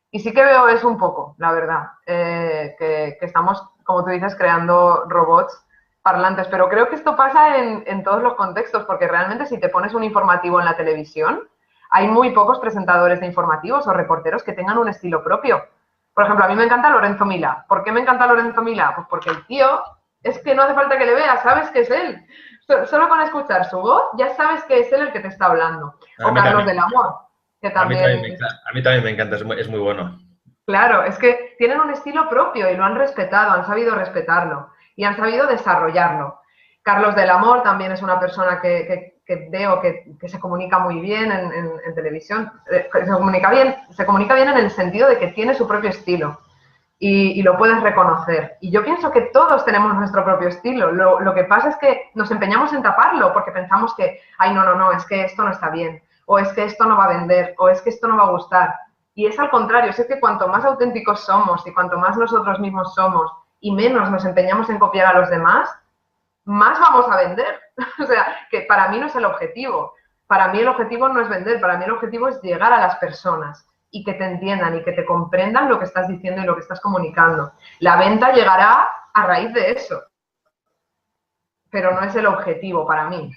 [SPEAKER 2] Y sí que veo eso un poco, la verdad, que estamos, como tú dices, creando robots parlantes, pero creo que esto pasa en todos los contextos, porque realmente si te pones un informativo en la televisión, hay muy pocos presentadores de informativos o reporteros que tengan un estilo propio. Por ejemplo, a mí me encanta Lorenzo Milá. ¿Por qué me encanta Lorenzo Milá? Pues porque el tío es que no hace falta que le veas, sabes que es él. Solo con escuchar su voz ya sabes que es él el que te está hablando.
[SPEAKER 1] A
[SPEAKER 2] O
[SPEAKER 1] mí
[SPEAKER 2] Carlos
[SPEAKER 1] también,
[SPEAKER 2] del Amor, que
[SPEAKER 1] a mí también
[SPEAKER 2] también
[SPEAKER 1] me
[SPEAKER 2] es...
[SPEAKER 1] encanta, a mí también me encanta, es muy bueno.
[SPEAKER 2] Claro, es que tienen un estilo propio y lo han respetado, han sabido respetarlo y han sabido desarrollarlo. Carlos del Amor también es una persona que veo que se comunica muy bien en televisión. Se comunica bien en el sentido de que tiene su propio estilo y lo puedes reconocer. Y yo pienso que todos tenemos nuestro propio estilo. Lo que pasa es que nos empeñamos en taparlo porque pensamos que, ay, no, es que esto no está bien, o es que esto no va a vender, o es que esto no va a gustar. Y es al contrario, es que cuanto más auténticos somos y cuanto más nosotros mismos somos y menos nos empeñamos en copiar a los demás, más vamos a vender. O sea, que para mí no es el objetivo. Para mí el objetivo no es vender, para mí el objetivo es llegar a las personas y que te entiendan y que te comprendan lo que estás diciendo y lo que estás comunicando. La venta llegará a raíz de eso, pero no es el objetivo para mí.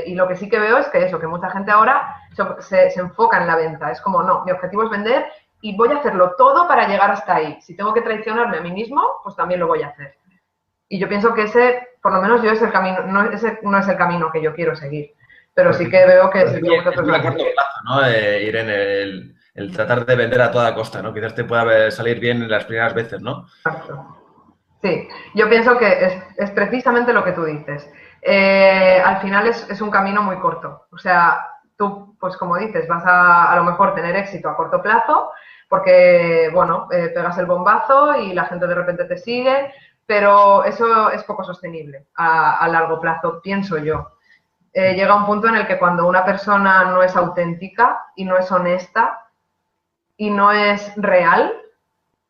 [SPEAKER 2] Y lo que sí que veo es que eso, que mucha gente ahora se enfoca en la venta. Es como, no, mi objetivo es vender y voy a hacerlo todo para llegar hasta ahí. Si tengo que traicionarme a mí mismo, pues también lo voy a hacer. Y yo pienso que ese, por lo menos yo, es el camino, ese no es el camino que yo quiero seguir. Pero sí
[SPEAKER 1] Porque
[SPEAKER 2] que veo que es el que muchas
[SPEAKER 1] es muy a
[SPEAKER 2] personas
[SPEAKER 1] corto
[SPEAKER 2] siguen.
[SPEAKER 1] plazo, ¿no? Irene, el tratar de vender a toda costa, ¿no? Quizás te pueda salir bien en las primeras veces, ¿no?
[SPEAKER 2] Exacto. Sí, yo pienso que es precisamente lo que tú dices. Al final es un camino muy corto. O sea, tú, pues como dices, vas a lo mejor tener éxito a corto plazo porque, bueno, pegas el bombazo y la gente de repente te sigue, pero eso es poco sostenible a largo plazo, pienso yo. Llega un punto en el que cuando una persona no es auténtica y no es honesta y no es real,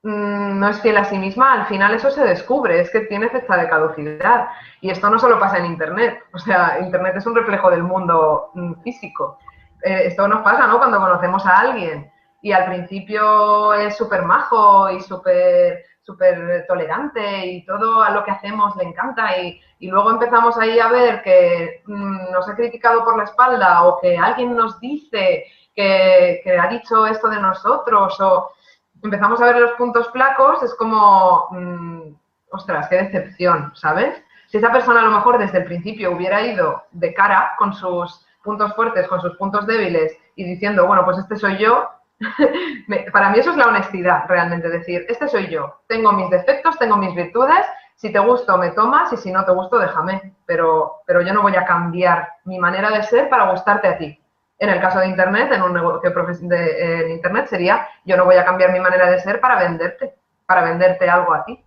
[SPEAKER 2] no es fiel a sí misma, al final eso se descubre, es que tiene fecha de caducidad. Y esto no solo pasa en Internet, o sea, Internet es un reflejo del mundo físico. Esto nos pasa, ¿no? Cuando conocemos a alguien y al principio es súper majo y súper tolerante y todo a lo que hacemos le encanta y luego empezamos ahí a ver que nos ha criticado por la espalda o que alguien nos dice que ha dicho esto de nosotros o empezamos a ver los puntos flacos, es como, ostras, qué decepción, ¿sabes? Si esa persona a lo mejor desde el principio hubiera ido de cara con sus puntos fuertes, con sus puntos débiles y diciendo, bueno, pues este soy yo, para mí eso es la honestidad, realmente, decir, este soy yo, tengo mis defectos, tengo mis virtudes, si te gusto me tomas y si no te gusto déjame, pero yo no voy a cambiar mi manera de ser para gustarte a ti. En el caso de Internet, en un negocio en Internet sería, yo no voy a cambiar mi manera de ser para venderte algo a ti.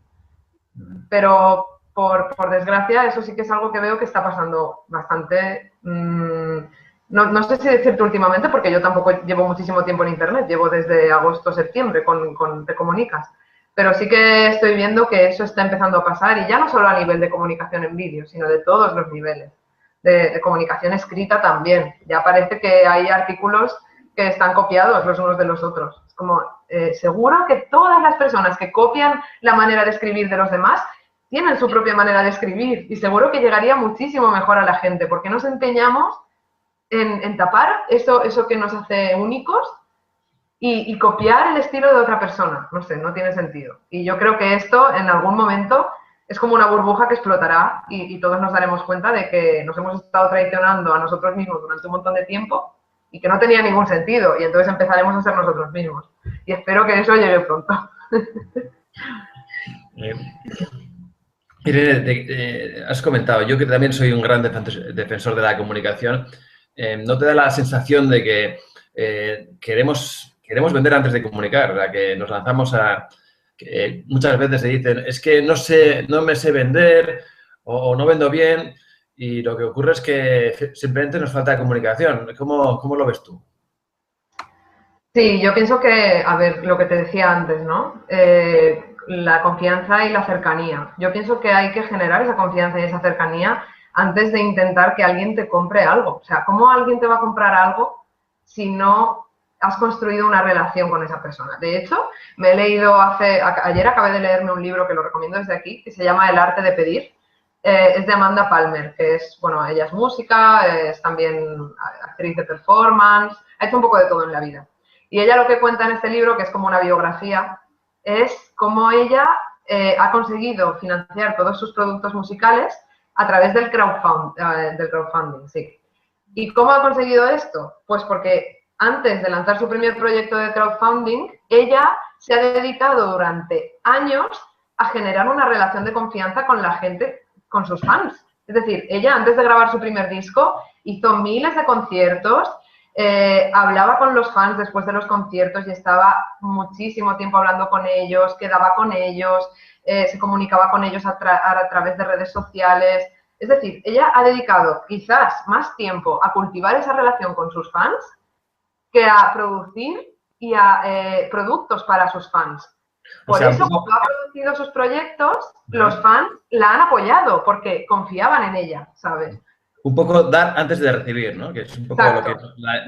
[SPEAKER 2] Pero por desgracia, eso sí que es algo que veo que está pasando bastante. No sé si decirte últimamente, porque yo tampoco llevo muchísimo tiempo en Internet, llevo desde agosto, septiembre con Te Comunicas. Pero sí que estoy viendo que eso está empezando a pasar y ya no solo a nivel de comunicación en vídeo, sino de todos los niveles. De comunicación escrita también. Ya parece que hay artículos que están copiados los unos de los otros. Es como, seguro que todas las personas que copian la manera de escribir de los demás tienen su propia manera de escribir y seguro que llegaría muchísimo mejor a la gente porque nos empeñamos en tapar eso que nos hace únicos y copiar el estilo de otra persona. No sé, no tiene sentido. Y yo creo que esto en algún momento es como una burbuja que explotará y todos nos daremos cuenta de que nos hemos estado traicionando a nosotros mismos durante un montón de tiempo y que no tenía ningún sentido, y entonces empezaremos a ser nosotros mismos. Y espero que eso llegue pronto.
[SPEAKER 1] Irene, has comentado, yo que también soy un gran defensor de la comunicación, ¿no te da la sensación de que queremos vender antes de comunicar? O sea, que nos lanzamos a... Que muchas veces se dicen, es que no me sé vender o no vendo bien, y lo que ocurre es que simplemente nos falta comunicación. ¿Cómo lo ves tú?
[SPEAKER 2] Sí, yo pienso que, a ver, lo que te decía antes, ¿no? La confianza y la cercanía. Yo pienso que hay que generar esa confianza y esa cercanía antes de intentar que alguien te compre algo. O sea, ¿cómo alguien te va a comprar algo si no has construido una relación con esa persona? De hecho, me he leído ayer acabé de leerme un libro que lo recomiendo desde aquí, que se llama El arte de pedir. Es de Amanda Palmer, que es, bueno, ella es música, es también actriz de performance, ha hecho un poco de todo en la vida. Y ella lo que cuenta en este libro, que es como una biografía, es cómo ella ha conseguido financiar todos sus productos musicales a través del crowdfunding, sí. ¿Y cómo ha conseguido esto? Pues porque antes de lanzar su primer proyecto de crowdfunding, ella se ha dedicado durante años a generar una relación de confianza con la gente, con sus fans. Es decir, ella antes de grabar su primer disco hizo miles de conciertos, hablaba con los fans después de los conciertos y estaba muchísimo tiempo hablando con ellos, quedaba con ellos, se comunicaba con ellos a través de redes sociales. Es decir, ella ha dedicado quizás más tiempo a cultivar esa relación con sus fans que a producir y a productos para sus fans. Por eso, cuando ha producido sus proyectos, los fans la han apoyado porque confiaban en ella, ¿sabes?
[SPEAKER 1] Un poco dar antes de recibir, ¿no? Que es un poco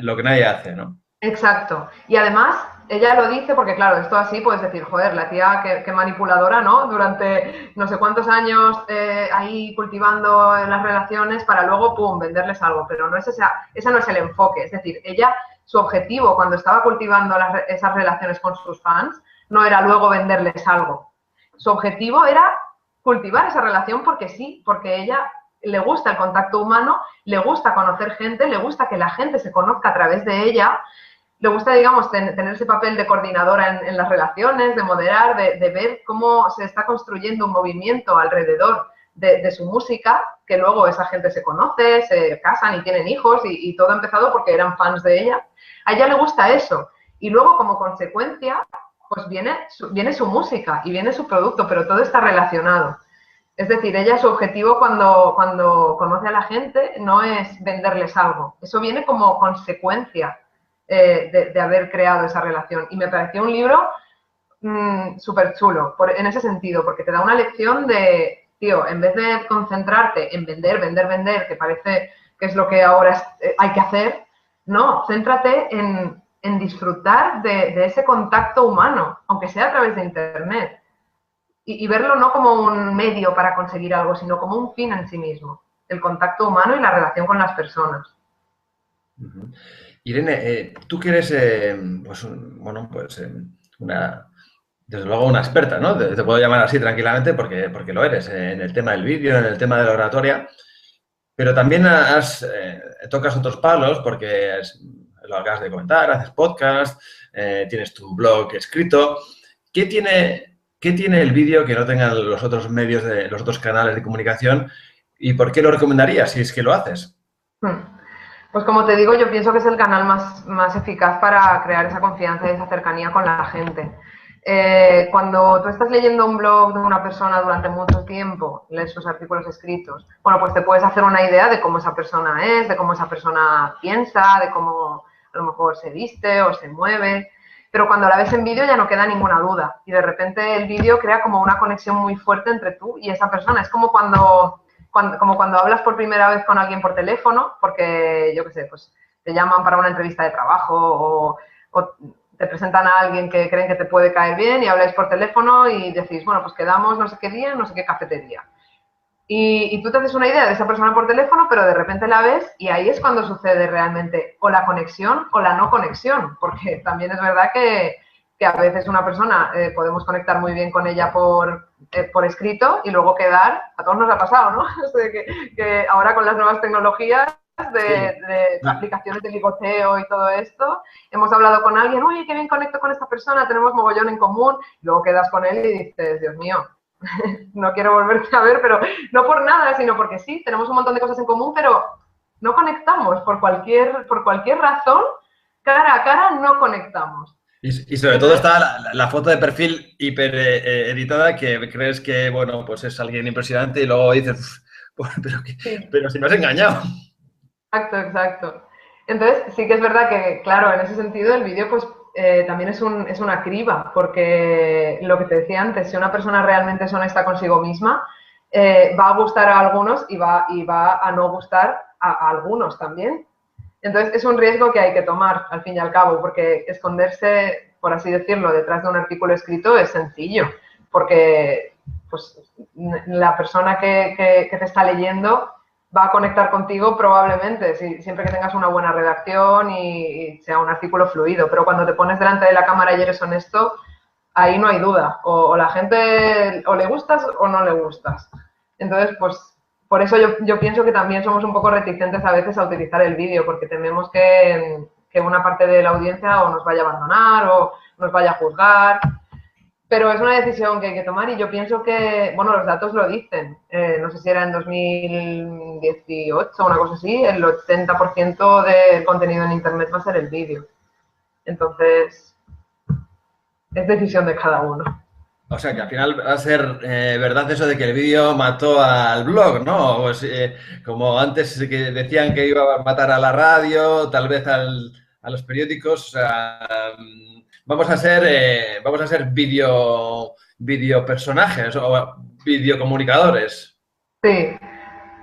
[SPEAKER 1] lo que nadie hace, ¿no?
[SPEAKER 2] Exacto. Y además, ella lo dice porque, claro, esto así puedes decir, joder, la tía qué manipuladora, ¿no? Durante no sé cuántos años ahí cultivando las relaciones para luego, pum, venderles algo. Pero no es ese no es el enfoque. Es decir, ella, su objetivo cuando estaba cultivando esas relaciones con sus fans no era luego venderles algo. Su objetivo era cultivar esa relación porque sí, porque ella le gusta el contacto humano, le gusta conocer gente, le gusta que la gente se conozca a través de ella, le gusta, digamos, tener ese papel de coordinadora en las relaciones, de moderar, de ver cómo se está construyendo un movimiento alrededor de su música, que luego esa gente se conoce, se casan y tienen hijos y todo ha empezado porque eran fans de ella. A ella le gusta eso. Y luego, como consecuencia, pues viene su música y viene su producto, pero todo está relacionado. Es decir, ella, su objetivo cuando conoce a la gente no es venderles algo. Eso viene como consecuencia de haber creado esa relación. Y me pareció un libro súper chulo en ese sentido, porque te da una lección de, tío, en vez de concentrarte en vender, que parece que es lo que ahora hay que hacer, no, céntrate en disfrutar de ese contacto humano, aunque sea a través de Internet. Y verlo no como un medio para conseguir algo, sino como un fin en sí mismo, el contacto humano y la relación con las personas.
[SPEAKER 1] Irene, tú que eres, desde luego una experta, ¿no? Te puedo llamar así tranquilamente porque lo eres, en el tema del vídeo, en el tema de la oratoria, pero también tocas otros palos porque lo acabas de comentar, haces podcast, tienes tu blog escrito. ¿Qué tiene el vídeo que no tengan los otros medios, los otros canales de comunicación, y por qué lo recomendarías si es que lo haces?
[SPEAKER 2] Pues como te digo, yo pienso que es el canal más eficaz para crear esa confianza y esa cercanía con la gente. Cuando tú estás leyendo un blog de una persona durante mucho tiempo, lees sus artículos escritos, bueno, pues te puedes hacer una idea de cómo esa persona es, de cómo esa persona piensa, de cómo a lo mejor se viste o se mueve, pero cuando la ves en vídeo ya no queda ninguna duda y de repente el vídeo crea como una conexión muy fuerte entre tú y esa persona. Es como cuando hablas por primera vez con alguien por teléfono, porque, yo qué sé, pues te llaman para una entrevista de trabajo o te presentan a alguien que creen que te puede caer bien y habláis por teléfono y decís, bueno, pues quedamos no sé qué día, no sé qué cafetería. Y tú te haces una idea de esa persona por teléfono, pero de repente la ves y ahí es cuando sucede realmente o la conexión o la no conexión, porque también es verdad que a veces una persona podemos conectar muy bien con ella por escrito y luego quedar, a todos nos ha pasado, ¿no? O sea, que ahora con las nuevas tecnologías de aplicaciones de ligoteo y todo esto. Hemos hablado con alguien, oye, qué bien conecto con esta persona, tenemos mogollón en común. Luego quedas con él y dices, Dios mío, no quiero volverte a ver, pero no por nada, sino porque sí, tenemos un montón de cosas en común, pero no conectamos por cualquier razón, cara a cara no conectamos.
[SPEAKER 1] Y sobre todo está la foto de perfil hiper editada que crees que, bueno, pues es alguien impresionante y luego dices, pero si me has engañado.
[SPEAKER 2] Exacto, exacto. Entonces, sí que es verdad que, claro, en ese sentido el vídeo pues también es una criba, porque lo que te decía antes, si una persona realmente es honesta consigo misma, va a gustar a algunos y va a no gustar a algunos también. Entonces, es un riesgo que hay que tomar, al fin y al cabo, porque esconderse, por así decirlo, detrás de un artículo escrito es sencillo, porque pues, la persona que te está leyendo va a conectar contigo probablemente, siempre que tengas una buena redacción y sea un artículo fluido, pero cuando te pones delante de la cámara y eres honesto, ahí no hay duda, o la gente o le gustas o no le gustas. Entonces, pues por eso yo pienso que también somos un poco reticentes a veces a utilizar el vídeo, porque tememos que una parte de la audiencia o nos vaya a abandonar o nos vaya a juzgar. Pero es una decisión que hay que tomar y yo pienso que, bueno, los datos lo dicen. No sé si era en 2018 o una cosa así, el 80% del contenido en Internet va a ser el vídeo. Entonces, es decisión de cada uno.
[SPEAKER 1] O sea, que al final va a ser verdad eso de que el vídeo mató al blog, ¿no? Pues, como antes que decían que iba a matar a la radio, tal vez a los periódicos. O sea, vamos a ser video personajes o videocomunicadores.
[SPEAKER 2] Sí,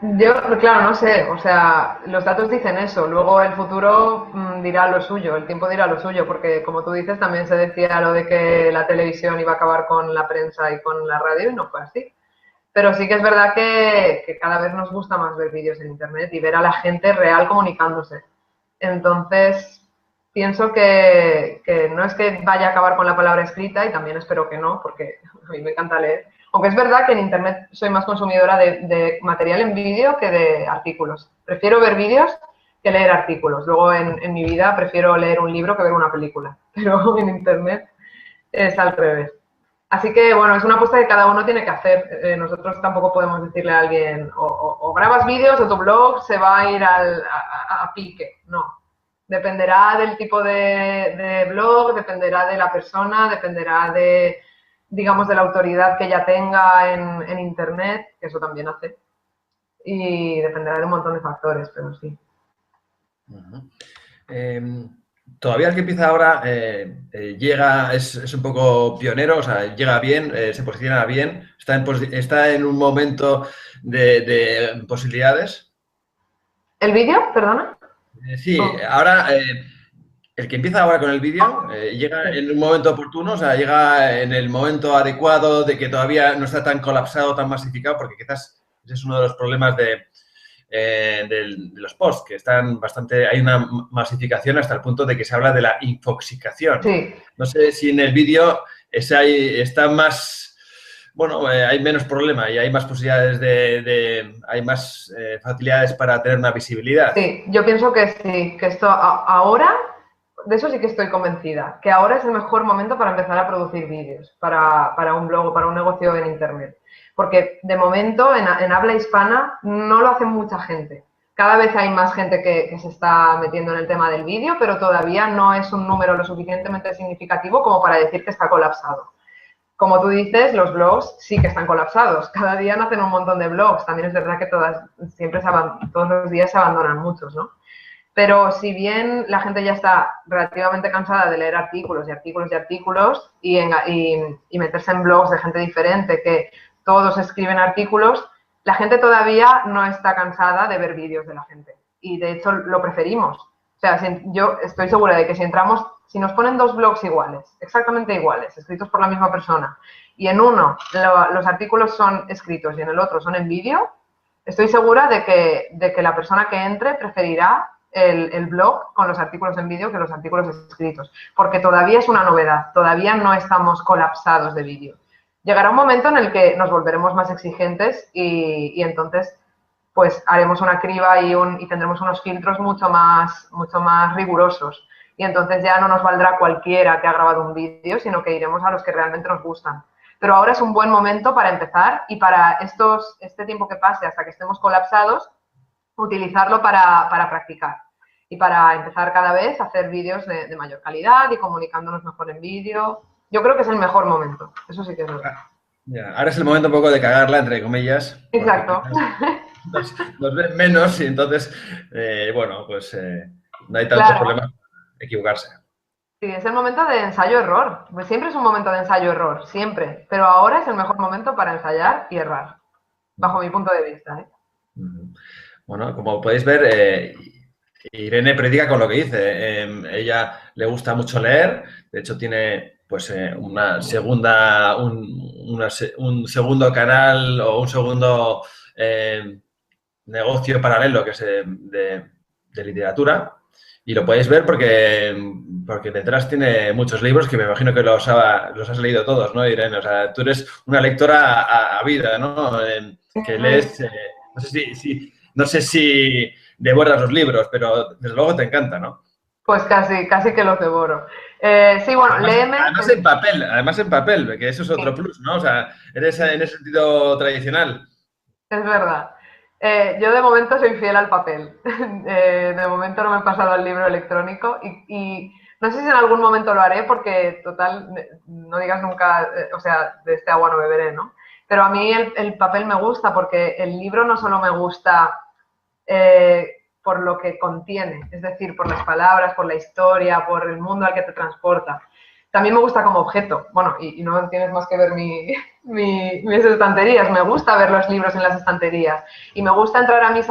[SPEAKER 2] yo, claro, no sé, o sea, los datos dicen eso, luego el futuro dirá lo suyo, el tiempo dirá lo suyo, porque como tú dices, también se decía lo de que la televisión iba a acabar con la prensa y con la radio y no fue así. Pero sí que es verdad que cada vez nos gusta más ver vídeos en Internet y ver a la gente real comunicándose. Entonces, pienso que no es que vaya a acabar con la palabra escrita y también espero que no, porque a mí me encanta leer. Aunque es verdad que en Internet soy más consumidora de material en vídeo que de artículos. Prefiero ver vídeos que leer artículos. Luego en mi vida prefiero leer un libro que ver una película. Pero en Internet es al revés. Así que, bueno, es una apuesta que cada uno tiene que hacer. Nosotros tampoco podemos decirle a alguien o grabas vídeos o tu blog se va a ir a pique. No. Dependerá del tipo de blog, dependerá de la persona, dependerá de, digamos, de la autoridad que ella tenga en Internet, que eso también hace. Y dependerá de un montón de factores, pero sí.
[SPEAKER 1] Todavía el que empieza ahora llega, es un poco pionero, o sea, llega bien, se posiciona bien, está en un momento de posibilidades.
[SPEAKER 2] ¿El vídeo? Perdona.
[SPEAKER 1] Sí, ahora el que empieza ahora con el vídeo llega en un momento oportuno, o sea, llega en el momento adecuado de que todavía no está tan colapsado, tan masificado, porque quizás ese es uno de los problemas de los posts, que están bastante, hay una masificación hasta el punto de que se habla de la infoxicación.
[SPEAKER 2] Sí.
[SPEAKER 1] No sé si en el vídeo está más, bueno, hay menos problema y hay más posibilidades hay más facilidades para tener una visibilidad.
[SPEAKER 2] Sí, yo pienso que sí, que esto ahora, de eso sí que estoy convencida, que ahora es el mejor momento para empezar a producir vídeos para un blog o para un negocio en Internet. Porque de momento en habla hispana no lo hace mucha gente. Cada vez hay más gente que se está metiendo en el tema del vídeo, pero todavía no es un número lo suficientemente significativo como para decir que está colapsado. Como tú dices, los blogs sí que están colapsados. Cada día nacen un montón de blogs. También es verdad que todos los días se abandonan muchos, ¿no? Pero si bien la gente ya está relativamente cansada de leer artículos y artículos y artículos y meterse en blogs de gente diferente que todos escriben artículos, la gente todavía no está cansada de ver vídeos de la gente. Y de hecho lo preferimos. O sea, yo estoy segura de que si nos ponen dos blogs iguales, exactamente iguales, escritos por la misma persona, y en uno los artículos son escritos y en el otro son en vídeo, estoy segura de que la persona que entre preferirá el blog con los artículos en vídeo que los artículos escritos, porque todavía es una novedad, todavía no estamos colapsados de vídeo. Llegará un momento en el que nos volveremos más exigentes y entonces pues haremos una criba y tendremos unos filtros mucho más rigurosos. Y entonces ya no nos valdrá cualquiera que ha grabado un vídeo, sino que iremos a los que realmente nos gustan. Pero ahora es un buen momento para empezar y para este tiempo que pase hasta que estemos colapsados, utilizarlo para practicar y para empezar cada vez a hacer vídeos de mayor calidad y comunicándonos mejor en vídeo. Yo creo que es el mejor momento, eso sí que es verdad.
[SPEAKER 1] Ya, ahora es el momento un poco de cagarla, entre comillas, porque
[SPEAKER 2] Exacto.
[SPEAKER 1] quizás nos ven menos y entonces, bueno, pues no hay tantos
[SPEAKER 2] Claro,
[SPEAKER 1] problemas para equivocarse.
[SPEAKER 2] sí, es el momento de ensayo-error. Pues siempre es un momento de ensayo-error, siempre. Pero ahora es el mejor momento para ensayar y errar, bajo mi punto de vista, ¿eh?
[SPEAKER 1] Bueno, como podéis ver, Irene predica con lo que dice. Ella le gusta mucho leer, de hecho tiene pues un segundo canal o un segundo negocio paralelo que es de literatura. Y lo podéis ver porque detrás tiene muchos libros que me imagino que los has leído todos, ¿no, Irene? O sea, tú eres una lectora a vida, ¿no? Que lees, no sé si devoras los libros, pero desde luego te encanta, ¿no?
[SPEAKER 2] Pues casi que los devoro. Sí, bueno, léeme.
[SPEAKER 1] Además en papel, que eso es otro
[SPEAKER 2] Sí,
[SPEAKER 1] plus, ¿no? O sea, eres en ese sentido tradicional.
[SPEAKER 2] es verdad. Yo de momento soy fiel al papel. De momento no me he pasado al libro electrónico y no sé si en algún momento lo haré porque, total, no digas nunca, o sea, de este agua no beberé, ¿no? Pero a mí el papel me gusta porque el libro no solo me gusta eh, por lo que contiene, es decir, por las palabras, por la historia, por el mundo al que te transporta. También me gusta como objeto, bueno, y no tienes más que ver mis estanterías, me gusta ver los libros en las estanterías y me gusta entrar a mi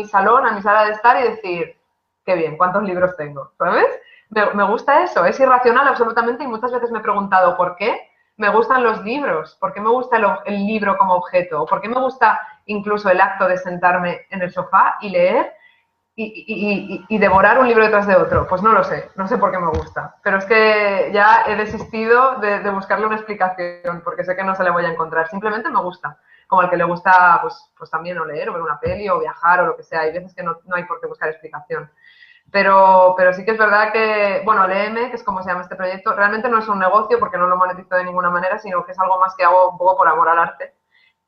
[SPEAKER 2] salón, a mi sala de estar y decir, qué bien, ¿cuántos libros tengo? ¿Sabes? Me gusta eso, es irracional absolutamente y muchas veces me he preguntado por qué me gustan los libros, por qué me gusta el libro como objeto, o por qué me gusta incluso el acto de sentarme en el sofá y leer y devorar un libro detrás de otro. Pues no lo sé, no sé por qué me gusta. Pero es que ya he desistido de buscarle una explicación, porque sé que no se le voy a encontrar. Simplemente me gusta. Como al que le gusta, pues también o leer, o ver una peli, o viajar, o lo que sea. Hay veces que no hay por qué buscar explicación. Pero sí que es verdad que, bueno, Léeme, que es como se llama este proyecto, realmente no es un negocio porque no lo monetizo de ninguna manera, sino que es algo más que hago un poco por amor al arte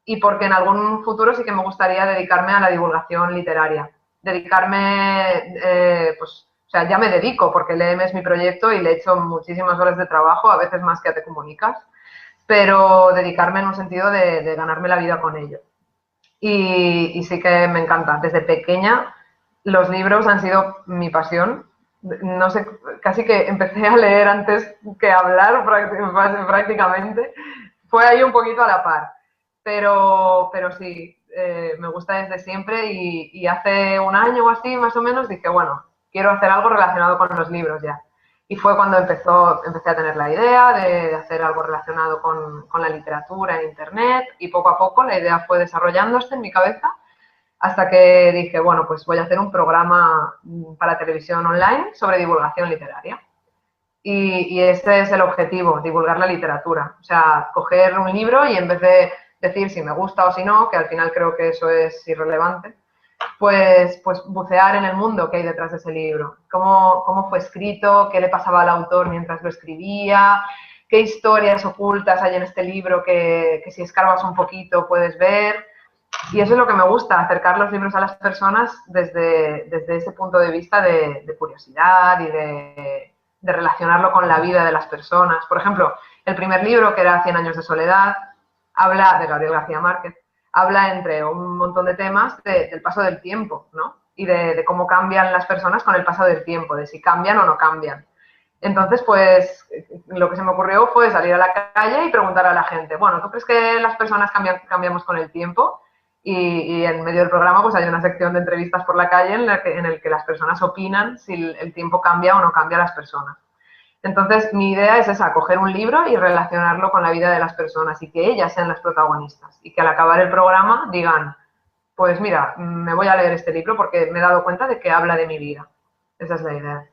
[SPEAKER 2] y porque en algún futuro sí que me gustaría dedicarme a la divulgación literaria. Dedicarme, pues, o sea, ya me dedico porque Léeme es mi proyecto y le echo muchísimas horas de trabajo, a veces más que a Te Comunicas, pero dedicarme en un sentido de ganarme la vida con ello. Y sí que me encanta. Desde pequeña los libros han sido mi pasión. No sé, casi que empecé a leer antes que hablar prácticamente. Fue ahí un poquito a la par. Pero sí, me gusta desde siempre y hace un año o así más o menos dije, bueno, quiero hacer algo relacionado con los libros ya. Y fue cuando empecé a tener la idea de hacer algo relacionado con la literatura en Internet y poco a poco la idea fue desarrollándose en mi cabeza hasta que dije, bueno, pues voy a hacer un programa para televisión online sobre divulgación literaria. Y ese es el objetivo, divulgar la literatura. O sea, coger un libro y en vez de decir si me gusta o si no, que al final creo que eso es irrelevante, pues bucear en el mundo que hay detrás de ese libro. Cómo fue escrito, qué le pasaba al autor mientras lo escribía, qué historias ocultas hay en este libro que si escarbas un poquito puedes ver. Y eso es lo que me gusta, acercar los libros a las personas desde ese punto de vista de curiosidad y de relacionarlo con la vida de las personas. Por ejemplo, el primer libro, que era Cien años de soledad, habla de Gabriel García Márquez, habla entre un montón de temas del paso del tiempo, ¿no? Y de cómo cambian las personas con el paso del tiempo, de si cambian o no cambian. Entonces, pues lo que se me ocurrió fue salir a la calle y preguntar a la gente, bueno, ¿tú crees que las personas cambiamos con el tiempo? Y en medio del programa pues hay una sección de entrevistas por la calle en el que las personas opinan si el tiempo cambia o no cambia a las personas. Entonces, mi idea es esa, coger un libro y relacionarlo con la vida de las personas y que ellas sean las protagonistas y que al acabar el programa digan, pues mira, me voy a leer este libro porque me he dado cuenta de que habla de mi vida. Esa es la idea.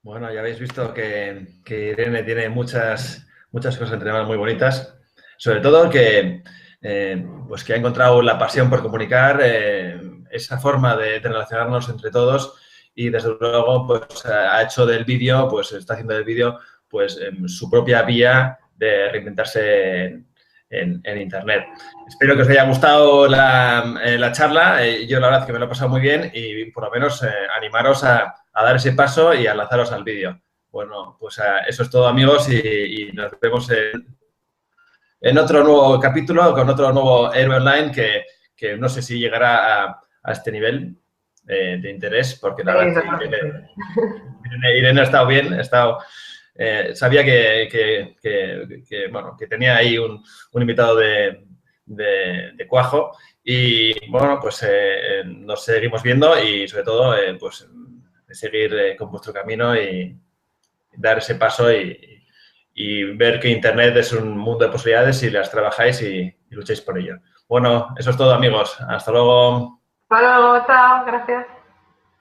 [SPEAKER 1] Bueno, ya habéis visto que Irene tiene muchas cosas entre manos muy bonitas. Sobre todo que pues que ha encontrado la pasión por comunicar, esa forma de relacionarnos entre todos y desde luego pues ha hecho del vídeo, pues está haciendo del vídeo pues su propia vía de reinventarse en Internet. Espero que os haya gustado la charla. Yo la verdad es que me lo he pasado muy bien y por lo menos animaros a dar ese paso y a lanzaros al vídeo. Bueno, pues eso es todo, amigos, y nos vemos en otro nuevo capítulo con otro nuevo héroe online que no sé si llegará a este nivel de interés, porque la verdad es que Irene ha estado bien, ha estado, sabía bueno, que tenía ahí un invitado de cuajo y, bueno, pues nos seguimos viendo y, sobre todo, pues seguir con vuestro camino y dar ese paso y ver que Internet es un mundo de posibilidades si las trabajáis y lucháis por ello. Bueno, eso es todo, amigos. Hasta luego.
[SPEAKER 2] Hasta luego, chao, gracias.